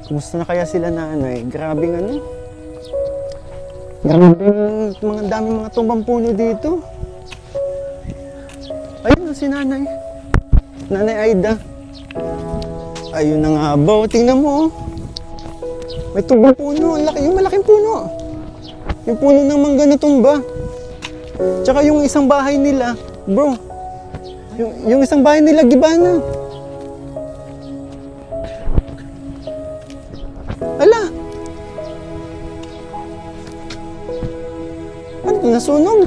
Kumusta na kaya sila nanay? Grabing ano? Grabing mga daming mga tumbang puno dito. Ayun si nanay. Nanay Aida. Ayun na nga ba? Tingnan mo. May tumbang puno. Ang laki, yung malaking puno. Yung puno ng mangga na tumba. Tsaka yung isang bahay nila. Bro. Yung isang bahay nila, giba na. Ala! Ano ito? Nasunog?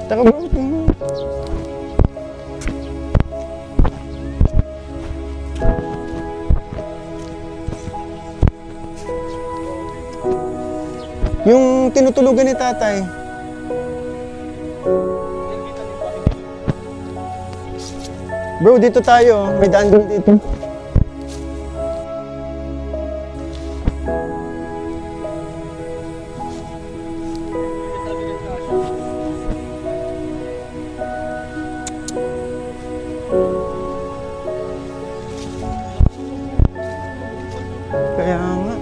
Taka bro. Yung tinutulugan ni tatay. Bro, dito tayo. May daan din dito. Kaya nga.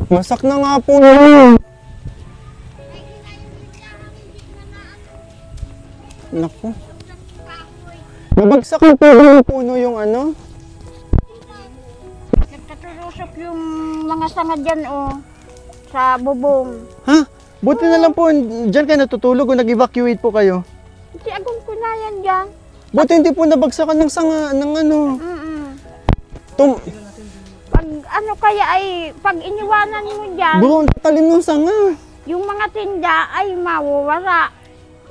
Masak na nga po yun. Naku. Nabagsak na po yung puno yung ano? Nagkatulusok yung mga sanga dyan sa bubong. Ha? Buti na lang po, dyan kayo natutulog o nag-evacuate po kayo? Si Agong ko na yan dyan. Buti hindi po nabagsakan ng sanga, ng ano? Pag ano kaya ay, pag iniwanan mo dyan, Bro, ang talim ng sanga. yung mga tinda ay mawawala.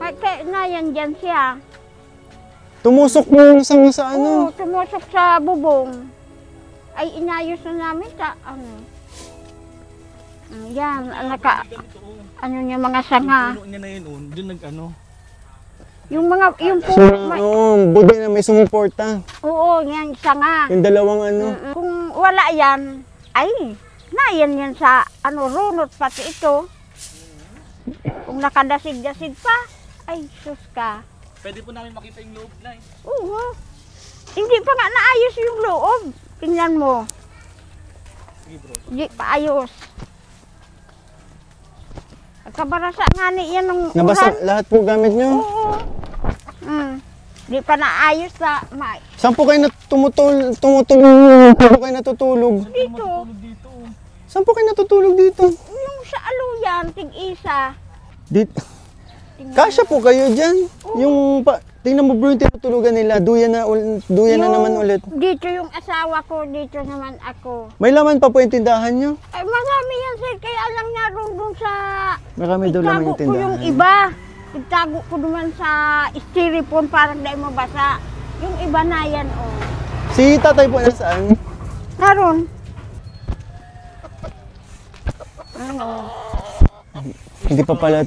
Kaya na yan dyan siya. Tumusok mo yung sanga sa ano? Oo, tumusok sa bubong. Ay inayos na namin sa ano. Yan, ano niya mga sanga. Puno niya na yun, doon nag-ano. Yung mga, yung So, buti na may sumuporta. oo, yan sanga. Yung dalawang ano. Kung wala yan, ay, nayan yan sa ano, runot pati ito. Kung nakadasig-dasig pa, ay, sus ka. Pwede po namin makita yung loob na eh. Oo. Hindi pa nga naayos yung loob. Tingnan mo. Sige bro. Hindi pa ayos. Kabarasa nga ni yan ng Nabasa ulan. lahat po gamit nyo? Oo. Di pa naayos sa Saan po kayo tumutulog? Saan po kayo natutulog? dito. Dito. Saan po kayo natutulog dito? Yung sa aluyan, tig-isa. Dito. Kasya po kayo dyan. Yung tingnan mo bro yung tinutulugan nila. Duyan na naman ulit. Dito yung asawa ko, dito naman ako. May laman pa po yung tindahan nyo? Ay, marami yan sir, kaya lang naroon dun sa... Marami daw laman Itago yung ko yung tindahan. iba. Itago ko naman sa styrofoam parang dahil mabasa. Yung iba na yan, Si tatay po nasaan? Naroon. Ano? Hindi pa pala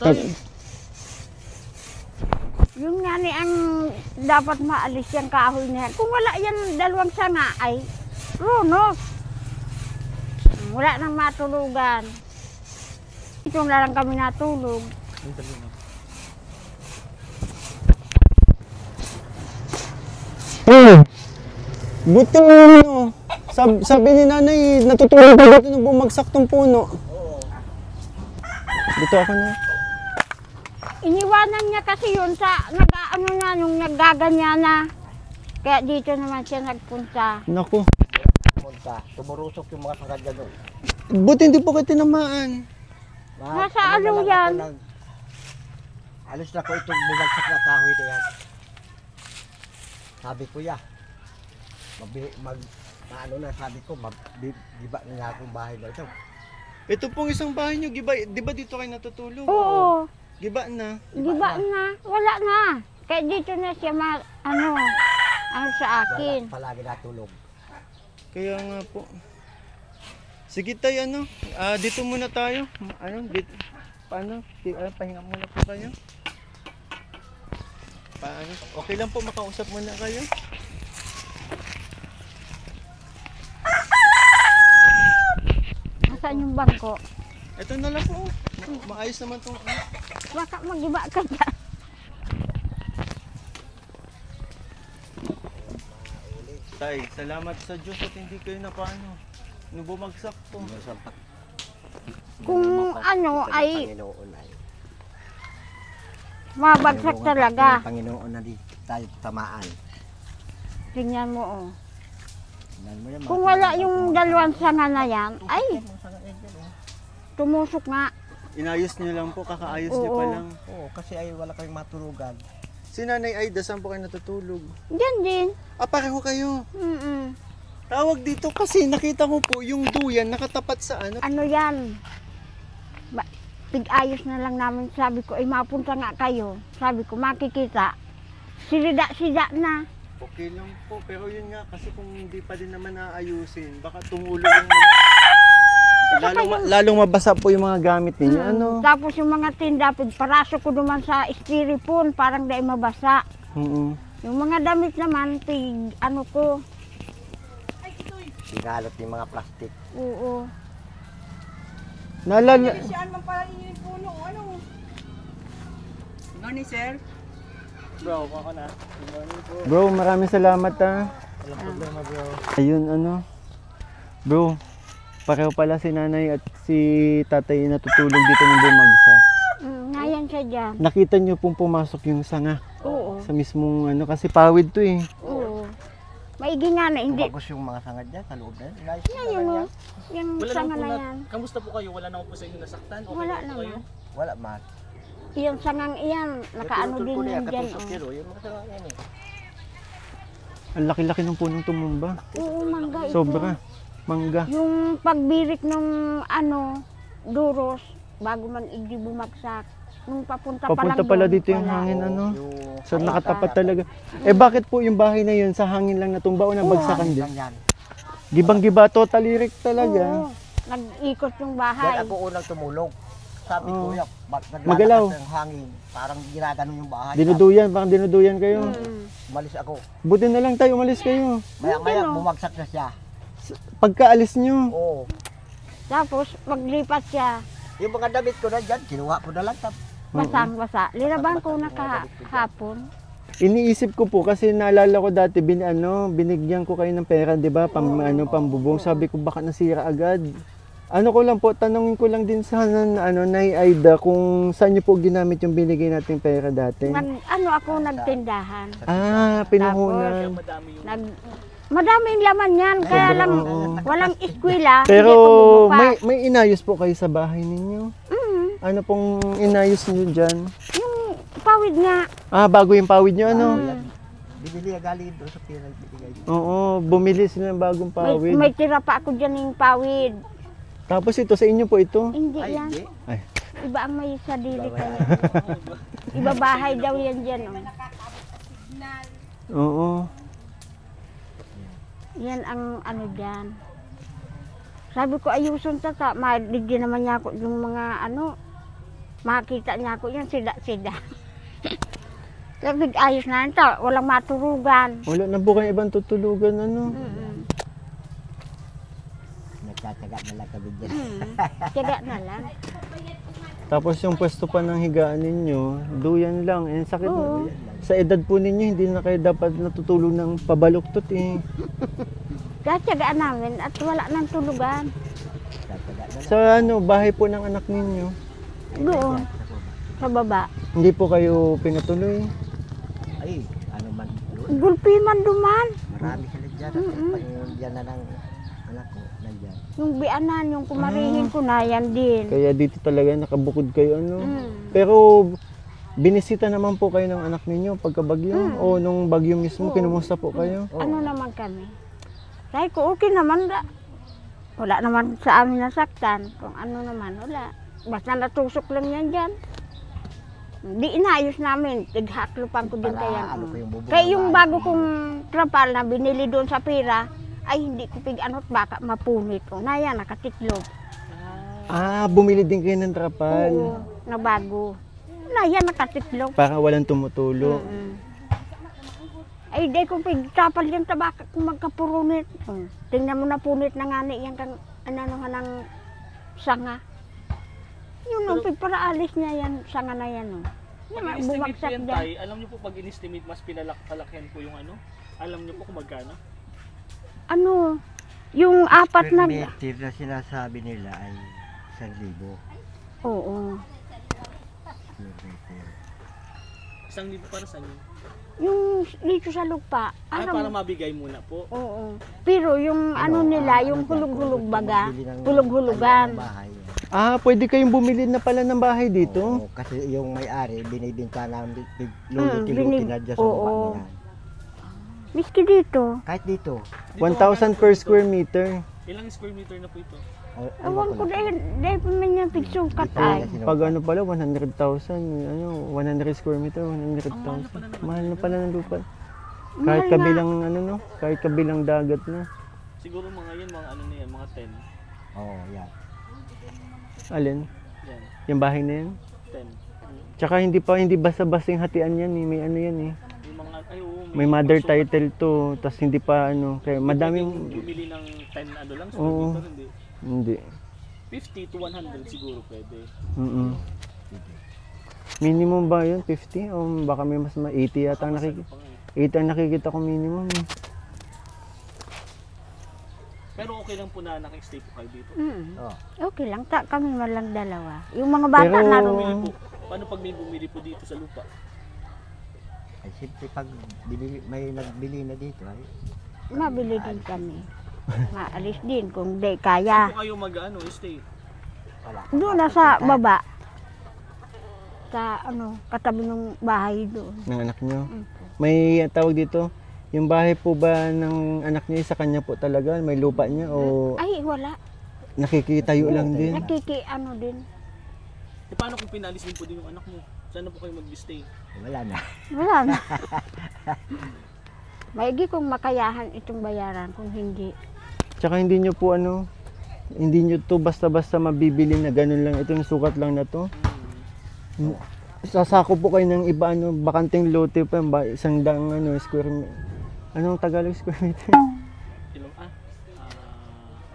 Yung nga ni ang dapat maalis yung kahoy na yan. Kung wala yan dalawang sanga ay runos. Wala nang matulugan. Ito na lang kami natulog. Buti mo ano. Sabi ni nanay, natutulog pa dito nung bumagsak tong puno. Dito ako na. Iniwanan niya kasi yun sa nag-ano na nung naggaganyan na. Kaya dito naman siya nagpunta. Naku. Tumurusok yung mga sangkad doon. Buti hindi po kayo tinamaan. Nasa ano yan? Alis na ko itong bumagsak na kahoy na yan. Sabi ko ya, sabi ko, giba na nga akong bahay na ito. Ito pong isang bahay nyo, di ba dito kayo natutulog? Oo. Giba na. Giba na. Wala na. Kaya dito na siya ano sa akin. Palagi natulog. Kaya nga po. Sige tayo, dito muna tayo. Pahinga muna po tayo. Paano? Okay lang po makausap muna kayo. Nasaan yung bangko? Ito na lang po. Maayos naman itong Baka mag-iba ka dyan. Tay, salamat sa Diyos at hindi kayo na paano. Nung bumagsak po. Kung ano ay Panginoon ay. mabagsak talaga. Panginoon na di tayo tamaan. Tingnan mo oh. Tingnan mo yan, Kung mga wala tingnan yung mo. dalawang sanga na yan, ay Mga sanga yan dyan, oh. tumusok nga. Inayos niyo lang po, kakaayos niyo pa Oo. lang. Oo, kasi ay wala kayong matulugan. Si Nanay Aida, saan po kayo natutulog? Diyan din. Ah, pareho kayo. Mm-mm. Tawag dito kasi nakita ko po yung duyan nakatapat sa ano. Ano yan? Tig-ayos na lang namin. Sabi ko, ay mapunta nga kayo. Sabi ko, makikita. Sida na. Okay lang po, pero yun nga kasi kung hindi pa din naman naayusin, baka tumulo yung mga... lalong mabasa po yung mga gamit ninyo. Ano? Tapos yung mga tinda, pigparaso ko naman sa styrofoam, parang dahil mabasa. Oo. Yung mga damit naman, ano ko, Sigalot yung mga plastic. oo. Naalala... Saan man pala ninyo yung puno? Ano? Good morning, sir. Bro, ako na. Good morning po. Bro, maraming salamat ha. Walang problema bro. Ayun, ano. Bro, pareho pala si nanay at si tatay natutulog dito ng bumagsak. Ngayon siya dyan. Nakita niyo pong pumasok yung sanga Oo. sa mismong ano, kasi pawid to eh. Oo. Maigi nga na, hindi. Bagos yung mga sanga dyan sa loob na yan. Inayos Yan na yung, yan. yung Wala sanga naman po na na, yan. kamusta po kayo? Wala naman po sa inyo nasaktan? Okay Wala naman po kayo? naman. Wala man. Yung sangang iyan, nakaano din yan dyan. Katusok Oh. kilo, yung mga sanga yan eh. Ang laki-laki ng punong tumumba. Oo, mangga ito. Sobra. Mangga. Yung pagbirik ng ano, duros, bago man hindi bumagsak. Nung papunta pa lang Papunta pala doon, dito yung wala. hangin ano. Yung So nakatapat talaga. Eh bakit po yung bahay na yun sa hangin lang natumba o nabagsakan din? lang yan. Gibang-giba, totally wreck talaga. Oo, nag-ikot yung Yan bahay. ako unang tumulog. Sabi ko, Oo. yak, Magalaw. naglalakas ng hangin. Parang ginagano yung bahay. Dinuduyan, parang dinuduyan kayo. Umalis ako. Buti na lang tayo, umalis kayo. Maya-maya, Ano? bumagsak na siya. Pagkaalis nyo, Oo. Tapos, maglipat siya. Yung mga damit ko na dyan, kinuha ko na lang. Basang-basa. Linaban ko na kahapon. iniisip ko po kasi naalala ko dati binigyan ko kayo ng pera, 'di ba? Pambubong. Sabi ko baka nasira agad. Ano ko lang po, tanongin ko lang din sana Nay Aida kung saan niyo po ginamit yung binigay nating pera dati. Ano ako nagtindahan. Ah, pinuhunan. Madami yung... Madaming laman yan, kaya lang walang eskwela. Pero hindi ko bumuka. may inayos po kayo sa bahay ninyo. Ano pong inayos niyo diyan? Yung pawid nga. Ah, bago yung pawid niyo ano? Bibili galing doon sa pera. Bibigay. Oo, bumili sila ng bagong pawid. May tira pa ako dyan yung pawid. Tapos ito sa inyo po ito. Hindi Ay, yan. hindi. Ay. Iba ang may sadili kaya. Iba bahay daw yan dyan. Oh. Oo. Yan ang ano dyan. Sabi ko ayusun tata, maligyan naman niya ako yung mga ano, makita niya ako yan, sida-sida. Sabi ayos na ito, walang maturugan. Wala na po kayo ibang tutulugan ano. Nagtataga na lang kami dyan. Tiyaga na lang. Tapos yung pwesto pa ng higaan ninyo, duyan lang. Eh, sakit Oo. sa edad po ninyo, hindi na kayo dapat natutulog ng pabaluktot eh. Kaya tiyagaan namin at wala nang tulugan. Nagtataga na lang. Sa bahay po ng anak ninyo, Doon, sa baba. hindi po kayo pinatuloy. Ay, ano man. Gulpi man duman. Marami sila dyan. Panginoon dyan na ng anak ko. Nandyan. Yung bianan, yung kumarihin ko na, yan din. Kaya dito talaga nakabukod kayo Mm. Pero binisita naman po kayo ng anak ninyo pagkabagyo o nung bagyo mismo, kinumusta po kayo? Ano naman kami? Sabi ko, okay naman da. Wala naman sa amin nasaktan. Kung ano naman, wala. Basta natusok lang yan dyan. Di inayos namin. Tighaklupan ko din Para kaya. ano ko yung bubong Kaya ng yung bahay bago ninyo. kong trapal na binili doon sa pira, ay hindi ko pig-anot, baka mapunit ko. Na yan, nakatiklop. Ah, bumili din kayo ng trapal Oo, na bago. Na yan, nakatiklop. para walang tumutulo. Mm. Ay, di ko pigtapal yung tabaka kung magkapurunit. Tingnan mo na punit na nga ni yan kang ng sanga. Yun ang pigparaalis niya yan, sanga na yan. Pag Yan, in-estimate po bumagsak yan, dyan. Tay, alam niyo po pag in-estimate, mas pinalakyan po yung ano? Alam niyo po kung magkano? Ano, yung apat na... Meter na sinasabi nila ay 1,000. Oo. Isang libo para sa inyo. Yung dito sa lupa, Ah, alam para mo, mabigay muna po. oo. Pero yung ano nila, yung hulog-hulog baga, hulog-hulugan. Pwede kayong bumili na pala ng bahay dito. Oo, kasi yung may-ari, binibinta namin luluti-luti na dyan sa oo. baba niya. Miski dito. Kahit dito. 1,000 per square meter. Ilang square meter na po ito? Ewan ko dahil pa man yung pigsukat ay. Pag ano pala, 100,000, 100 square meter, 100,000. Mahal na pala ng lupa. Kahit Mahal kabilang ano no, kahit kabilang dagat na. Siguro mga yan, mga ano na yan, mga 10. Oo, yan. Alin? Yan, Yung bahay na yan. 10. Tsaka hindi basta-basta yung hatian yan eh. May ano yan eh. Yung mga, ay oo, May mother pagsukat. title to, tas hindi pa ano, kaya Pwedeng madaming, bumili ng 10 ano lang, Oo. square meter, hindi. hindi. 50 to 100 siguro pwede. Minimum ba yun? 50? O baka may mas 80 yata ang nakikita. Pa nga eh. 80 ang nakikita ko minimum eh. Pero okay lang po na naka-stay po kayo dito. Oo. Okay lang, kami man lang dalawa. Yung mga bata Pero- naroon. Bumili po. Paano pag may bumili po dito sa lupa? Ay, siyempre pag may nagbili na dito, ay Mabili din kami. Maalis din kung di kaya. Kung kayo mag-ano, stay. wala. Doon na sa baba. Sa ano, katabi ng bahay doon. Ng anak nyo. May tawag dito, yung bahay po ba ng anak niya sa kanya po talaga? May lupa niya o Ay, wala. nakikitayo lang din? Ano din. E paano kung pinalis din po din yung anak mo? Saan na po kayo mag-stay? Wala na. Wala na. Maigi kung makayahan itong bayaran, kung hindi. Tsaka hindi nyo po ano, hindi nyo to basta-basta mabibili na ganun lang, itong sukat lang na to. Sasako po kayo ng iba ano, bakanting lote pa, isang daang ano, square meter. Anong Tagalog square meter? Ilang,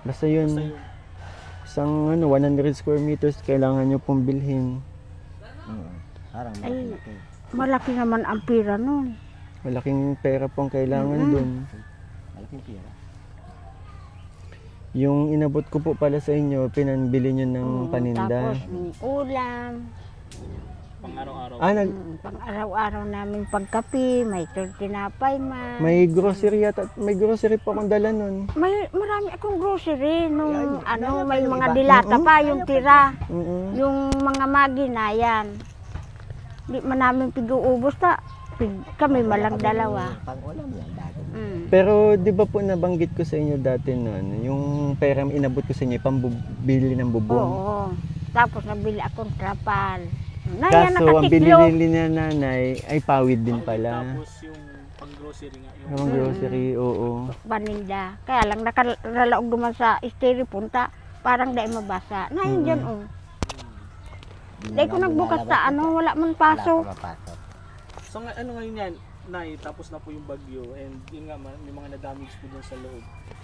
Basta basta yun, yun. isang ano, 100 square meters kailangan nyo pong bilhin. Parang Ay. malaki. Malaki naman ang pira nun. Malaking pera pong kailangan dun. Malaking pira. Yung inabot ko po pala sa inyo, pinanbili nyo ng paninda. Tapos may ulam. Pang araw-araw. Pang araw-araw namin pagkapi, may tinapay man. May grocery yata, may grocery po akong dala nun. May marami akong grocery nung ano, may mga dilata pa yung tira. Yung mga magi na yan. Di man namin pig-uubos ta. Kami malang dalawa. Pang-ulam yan dati. Pero di ba po nabanggit ko sa inyo dati na ano, yung pera inabot ko sa inyo, pambili ng bubong. Oo. Tapos nabili akong trapal. Naya Kaso ang nakatiklo. binili ni nanay ay pawid din pala. Tapos yung pang-grocery nga. Yung Yung grocery, oo. Paninda. Kaya lang nakalalaog duman sa esteri punta. Parang dahil mabasa. Nahin dyan oh. Dahil ko nagbukas sa ano, wala man paso. Wala pa mapasok. So ano ngayon yan, Nay, tapos na po yung bagyo and yun nga may mga na-damage po dun sa loob.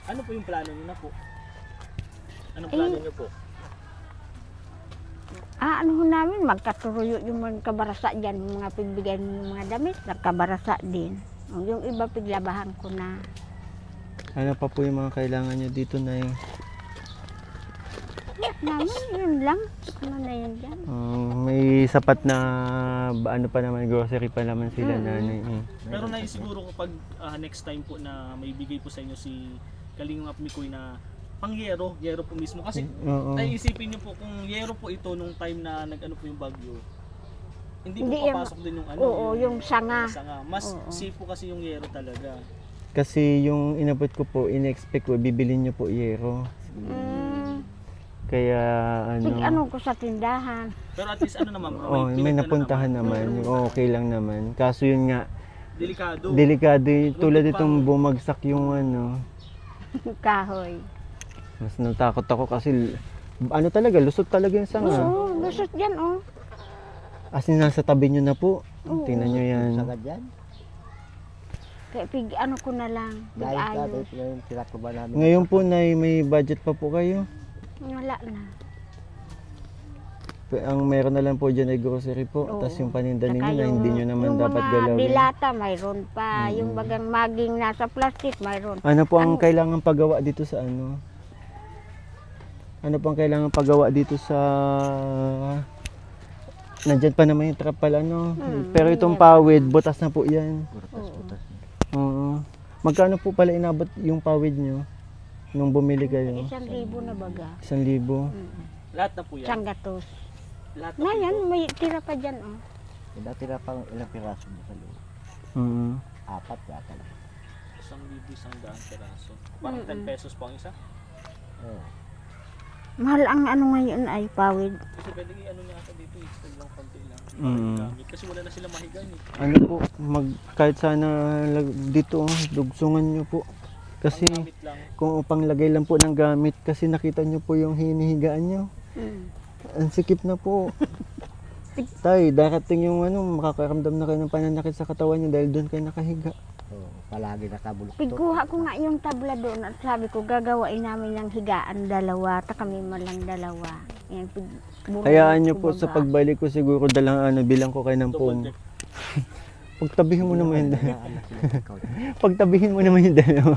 Ano po yung plano niyo na po? Anong plano niyo po? Ano namin, magkaturuyo yung mga kabarasa dyan, yung mga pigbigay ng mga damit, nagkabarasa din. Yung iba piglabahan ko na. Ano pa po yung mga kailangan nyo dito, Nay? Namin, yun lang. Ano na yun dyan? May sapat na ano pa naman, grocery pa naman sila, nanay. Pero Nay, siguro kapag next time po na may bigay po sa inyo si Kalingap Mikoy na pang-yero po mismo. Kasi Oo. isipin niyo po kung yero po ito nung time na nag-ano po yung bagyo. Hindi po Hindi yan- papasok din yung ano. Oo, yung sanga. Mas safe po kasi yung yero talaga. Kasi yung inabot ko po, in-expect ko, bibilin nyo po yero. Kaya Ano ko sa tindahan. Pero at least ano naman bro, may pinagdala napuntahan naman, okay lang naman. Kaso yun nga, Delikado. delikado tulad itong bumagsak yung ano. Kahoy. Mas natakot ako kasi ano talaga, lusot talaga yung sanga. Oo, lusot dyan oh. As in, nasa tabi nyo na po. Tingnan nyo yan. Sagad yan. Kaya ano ko na lang, Dahil sa pig-ayos. yung tira ko ba namin. Ngayon po, Nay, may budget pa po kayo. Wala na. Ang meron na lang po dyan ay grocery po. Oo. Tapos yung paninda Saka ninyo na hindi nyo naman yung dapat mga galawin. dilata, mayroon pa. Yung bagang maging nasa plastic, mayroon. Ano po ang kailangan pagawa dito sa ano? Ano po ang kailangan pagawa dito sa... Nandyan pa naman yung trapal, ano? Pero itong pawid, butas na po yan. Butas-butas. Oo. Magkano po pala inabot yung pawid nyo? Nung bumili kayo? 1,000 na baga. 1,000. Lahat na po yan. Isang gatos. Lahat na po Ngayon, ito. may tira pa dyan, oh. Tira pang ilang piraso mo sa loob. Oo. 4 yata lang. 1,100 peraso. Parang 10 pesos po ang isa. Oo. Mahal ang ano ngayon ay pawid. Kasi pwede i-ano niya ata dito, extend lang konti lang. Mm. Gamit. Kasi wala na sila mahigan eh. Ano po, kahit sana dito, dugsungan nyo po. Kasi Ang gamit lang. kung panglagay lang po ng gamit, kasi nakita nyo po yung hinihigaan nyo. Ang sikip na po. Tay, darating yung ano, makakaramdam na kayo ng pananakit sa katawan nyo dahil doon kayo nakahiga. Oo, palagi nakabuluktot. Pigkuha ko nga yung tabla doon at sabi ko gagawain namin ng higaan dalawa, ta kami malang dalawa. Yan, Hayaan nyo po sa pagbalik ko siguro bilang ko kayo ng Double phone. deck. Pagtabihin mo naman yung dalawa. Anak sila sa ikaw. Pagtabihin mo naman yung dalawa.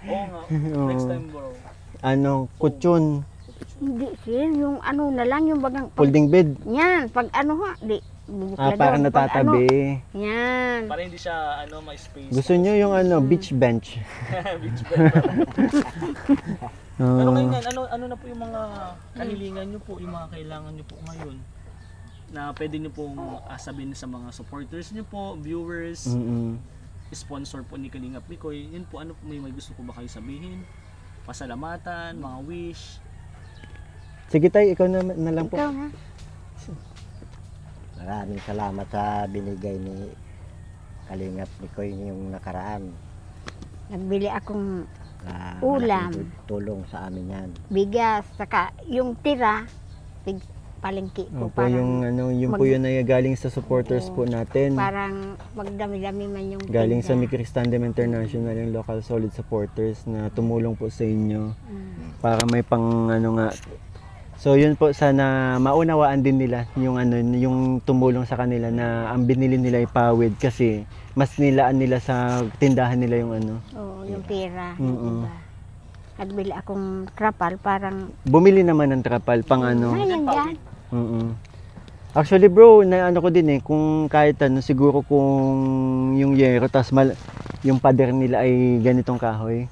Oo nga. Next time bro. Ano, kutsyon, Hindi sir, yung ano na lang, yung bagang folding bed. yan, pag ano ha, di bubukla Parang doon, pag ano, natatabi. yan. Para hindi siya ano, may space. Gusto nyo yung ano, beach bench. Beach bed. Pero Oo. ngayon yan, ano na po yung mga kahilingan nyo po, yung mga kailangan nyo po ngayon? Na pwede nyo pong sabihin sa mga supporters nyo po, viewers, Mm-mm. sponsor po ni Kalingap Mikoy. Yun po, ano po may gusto po ba kayo sabihin? Pasalamatan, mga wish. Sige tay, ikaw na lang po. Ikaw ha? Maraming salamat sa binigay ni Kalingap Mikoy yung nakaraan. Nagbili akong Na Ulam. malaking tulong sa amin yan. bigas, saka yung tira, palengke ko, Opo, yung ano, yung po yun ay galing sa supporters po natin. parang magdami-dami man yung Galing sa tinda. Mikris Tandem International, yung local solid supporters na tumulong po sa inyo para may pang ano nga. So yun po, sana maunawaan din nila yung ano, yung tumulong sa kanila na ang binili nila ay pawid kasi mas nilaan nila sa tindahan nila yung ano. Oo, yung tira. Mm-mm. Yung iba. Nagbili akong trapal, parang Bumili naman ng trapal pang ano. ngayon dyan. Mm. Actually bro, na ano ko din kung kahit ano, siguro kung yung yero, tas yung pader nila ay ganitong kahoy,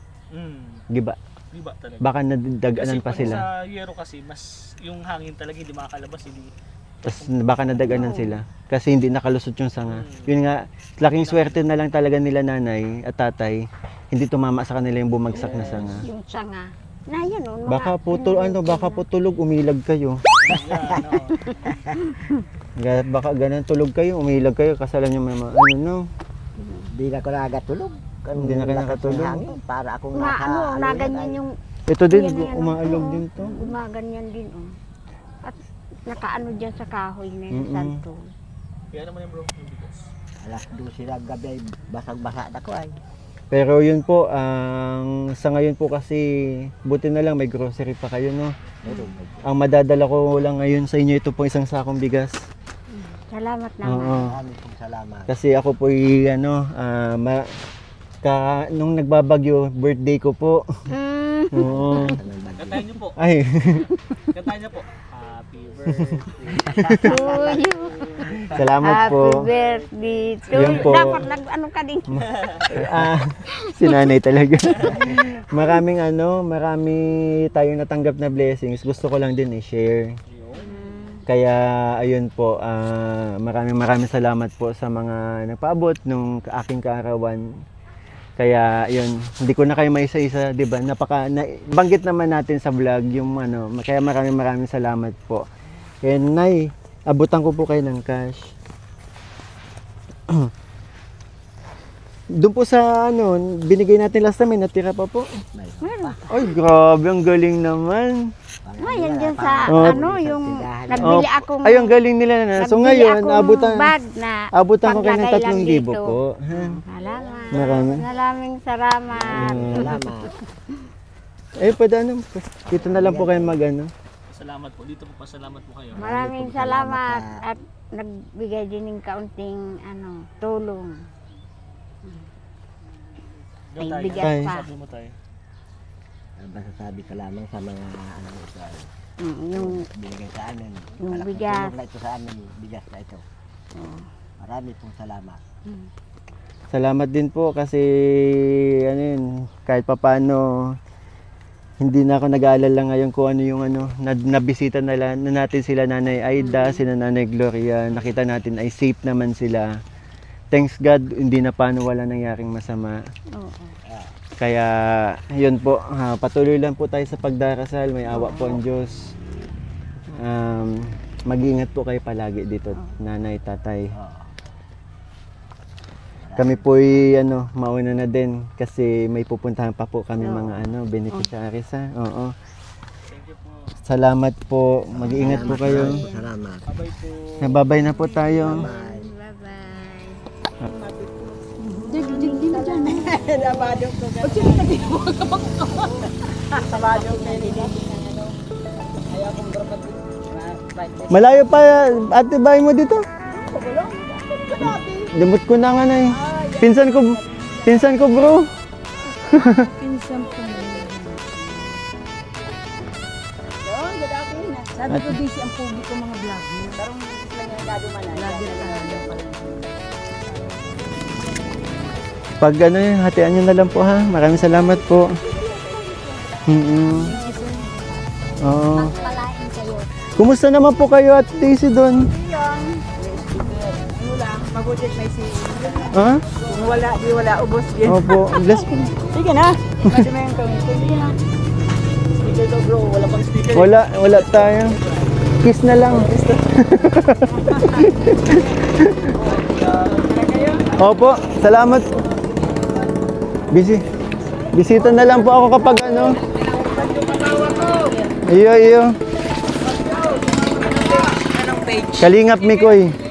giba, Di ba talaga? baka nadaganan pa pag sila. sa Yero kasi, mas yung hangin talaga hindi makakalabas. Hindi. Tas baka nadaganan sila kasi hindi nakalusot yung sanga. Yun nga, laking swerte na lang talaga nila nanay at tatay, hindi tumama sa kanila yung bumagsak na sanga. Yung sanga. Na yan, oh, mga- Baka po baka po tulog umilag kayo. Yan, no. Baka ganun tulog kayo, umilag kayo kasi alam niyo may mga ano no. Di na ko nakatulog. Hindi na kayo nakatulog. Para akong na, ano, ano na yan, ganyan ay- yung Ito din yan, yan, umaalog oo, din to. gumaganyan din, oh. At nakaano dyan sa kahoy na yung Mm-mm. santo. Kaya naman yan bro, yung bigas. Alas 12 ng gabi, ay basag-basa na ko ay. Pero yun po, ang sa ngayon po kasi buti na lang may grocery pa kayo no. Ang madadala ko lang ngayon sa inyo ito po isang sakong bigas. Salamat naman. Oo. Maraming pong salamat. Kasi ako po ano, nung nagbabagyo, birthday ko po. Mm. Oo. Kantahin nyo po. Ay, Kantahin nyo po. Happy birthday. To you. salamat Happy po. birthday to Yun you. po. Dapat ano ka din. Sinanay talaga. Maraming marami tayong natanggap na blessings. Gusto ko lang din i-share. Kaya ayun po, maraming salamat po sa mga nagpaabot nung aking kaarawan. Kaya ayun, hindi ko na kayo maisa-isa, 'di ba? Banggit naman natin sa vlog yung kaya maraming salamat po. Kaya Nay, abutan ko po kayo ng cash. Doon po sa binigay natin last time, may natira pa po. Meron. Ay, grabe, ang galing naman. Ngayon dyan sa Oh. yung nagbili akong Ay, ang galing nila na. So nagbili ngayon, akong abutan bag na ko kayo ng paglagay lang 3,000 dito. po. Ha? Salamat. Marami. Maraming salamat. Salamat. Pwede dito na lang po kayo mag-ano. Salamat po. Dito po pasalamat po kayo. Maraming salamat at nagbigay din ng kaunting tulong. Ay, Tay, bigas Tay. pa. sabi mo tayo. Basta sabi ka lamang sa mga ito, Yung binigay sa amin. Yung Malaking bigas. tulong na ito sa amin, bigas na ito. Marami pong salamat. Salamat din po kasi kahit papaano hindi na ako nag-aalala ngayon kung ano yung nabisita na natin sila Nanay Aida, sila Nanay Gloria, nakita natin ay safe naman sila. Thanks God, hindi na paano wala nangyaring masama. oo. Kaya yun po, patuloy lang po tayo sa pagdarasal, may awa po ang Diyos. Mag-iingat po kayo palagi dito, Nanay, Tatay. Kami po'y mauna na din kasi may pupuntahan pa po kami mga beneficiaries ha. Oo. Thank you po. Salamat po. Mag-iingat po kayo. Salamat. Babay po. Nababay na po tayo. Bye-bye. Nabado ko. O sino nag-iwag ako? Nabado ko. Ayaw kong berkat. Malayo pa ate bahay mo dito. Damot ko na nga na eh. Pinsan ko bro. Pinsan po. Yun, gadapin na. Sabi ko busy ang publiko mga vlogger. Tarong lang yung gadumanan. Vlogger talaga pala. Pag hatian nyo na lang po ha. Maraming salamat po. Oo. Palain kayo. Kumusta naman po kayo at Daisy doon? Ano lang, mabuti may si... Ha? Kung wala, di wala, ubos yun. Opo, bless po. Sige na. Kasi may yung kami. Sige na. Speaker daw bro. Wala pang speaker. Wala tayo. Kiss na lang. Opo, salamat. Bisita na lang po ako kapag Iyo. Anong page? Kalingap Mikoy.